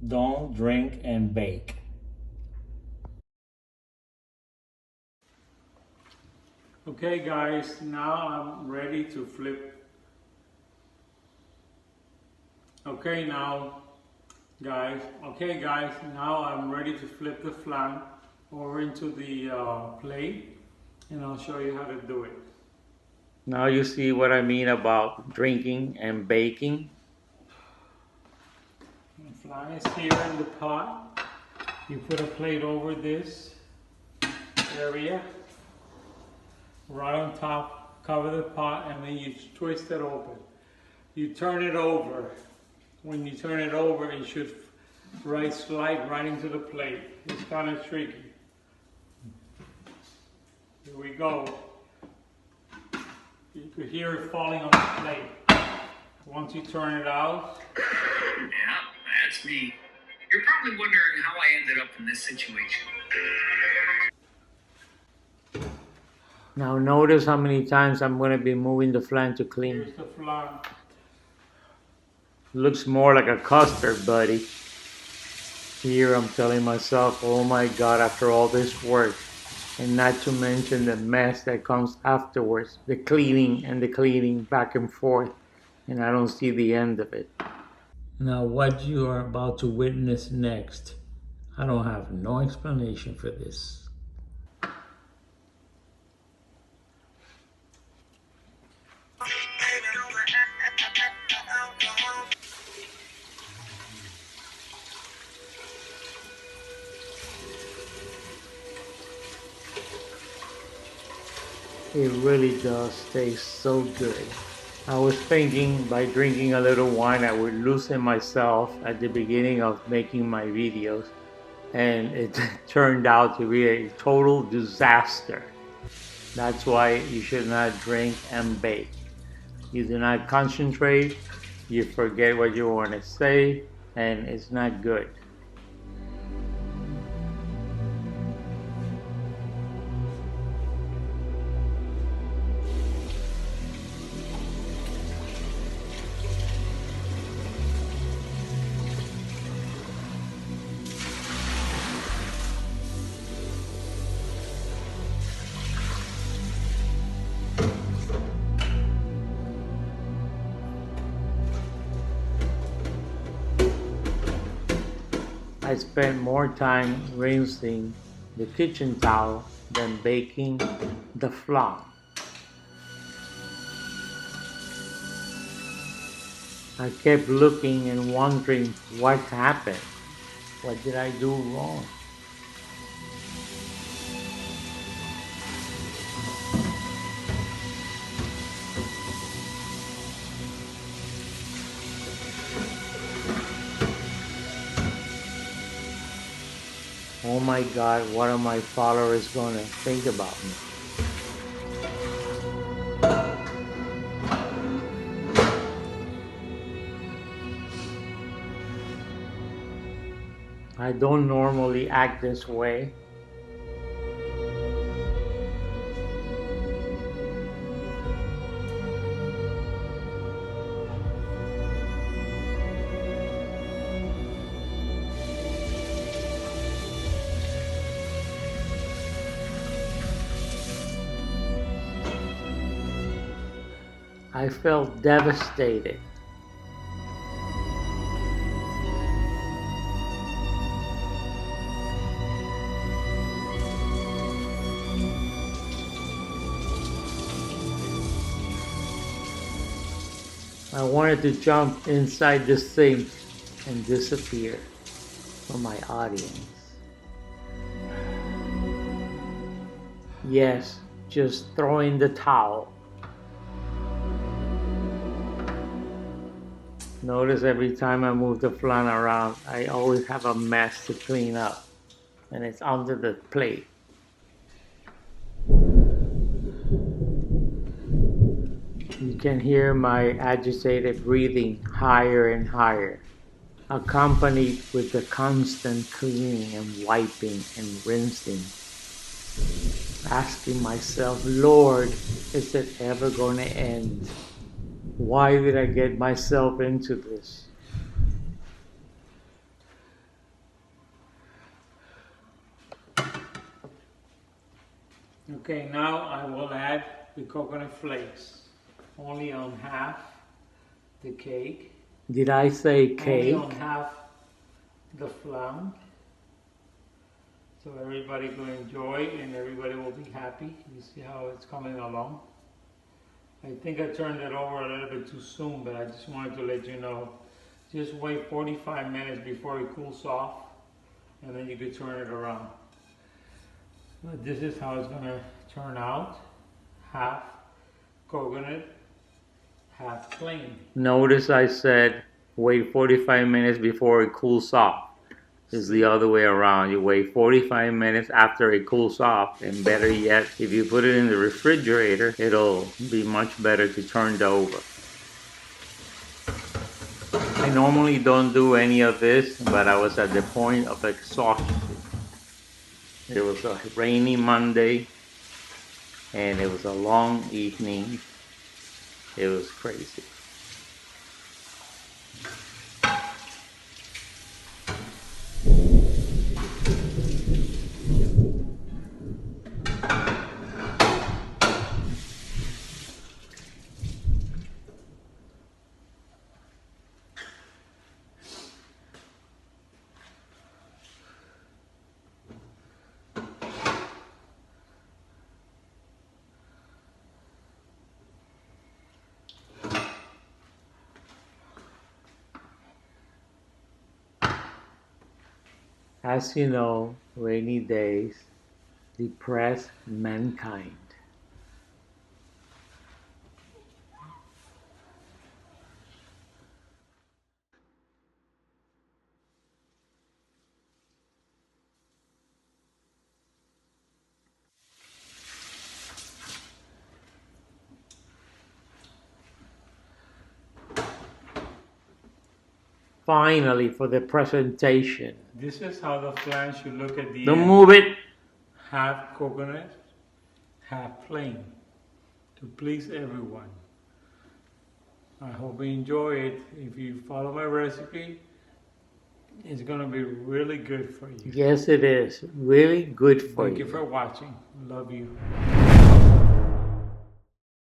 Don't drink and bake. Okay guys, now I'm ready to flip. Okay guys, now I'm ready to flip the flan over into the plate, and I'll show you how to do it. Now you see what I mean about drinking and baking. The flan is here in the pot. You put a plate over this area, right on top, cover the pot, and then you twist it open. You turn it over. When you turn it over, it should slide right into the plate. It's kind of tricky. Here we go. You could hear it falling on the plate. Once you turn it out. Yeah, that's me. You're probably wondering how I ended up in this situation. Now notice how many times I'm going to be moving the flan to clean. Here's the flan. Looks more like a custard, buddy. Here I'm telling myself, oh my God, after all this work, and not to mention the mess that comes afterwards, the cleaning back and forth, and I don't see the end of it. Now what you are about to witness next, I don't have no explanation for this. It really does taste so good. I was thinking by drinking a little wine I would loosen myself at the beginning of making my videos, and it turned out to be a total disaster. That's why you should not drink and bake. You do not concentrate, you forget what you want to say, and it's not good. I spent more time rinsing the kitchen towel than baking the flan. I kept looking and wondering what happened. What did I do wrong? Oh my God, what are my followers gonna think about me? I don't normally act this way. I felt devastated. I wanted to jump inside the sink and disappear from my audience. Yes, just throw in the towel. Notice every time I move the flan around, I always have a mess to clean up, and it's under the plate. You can hear my agitated breathing higher and higher, accompanied with the constant cleaning and wiping and rinsing. Asking myself, Lord, is it ever going to end? Why did I get myself into this? Okay, now I will add the coconut flakes. Only on half the cake. Did I say cake? Only on half the flan. So everybody will enjoy and everybody will be happy. You see how it's coming along? I think I turned it over a little bit too soon, but I just wanted to let you know. Just wait 45 minutes before it cools off, and then you can turn it around. But this is how it's going to turn out. Half coconut, half plain. Notice I said wait 45 minutes before it cools off. It's the other way around. You wait 45 minutes after it cools off, and better yet, if you put it in the refrigerator, it'll be much better to turn it over. I normally don't do any of this, but I was at the point of exhaustion. It was a rainy Monday, and it was a long evening. It was crazy. As you know, rainy days depress mankind. Finally, for the presentation. This is how the flan should look at the Don't end. move it. Half coconut, half plain, to please everyone. I hope you enjoy it. If you follow my recipe, it's going to be really good for you. Yes, it is. Really good for you. Thank you for watching. Love you.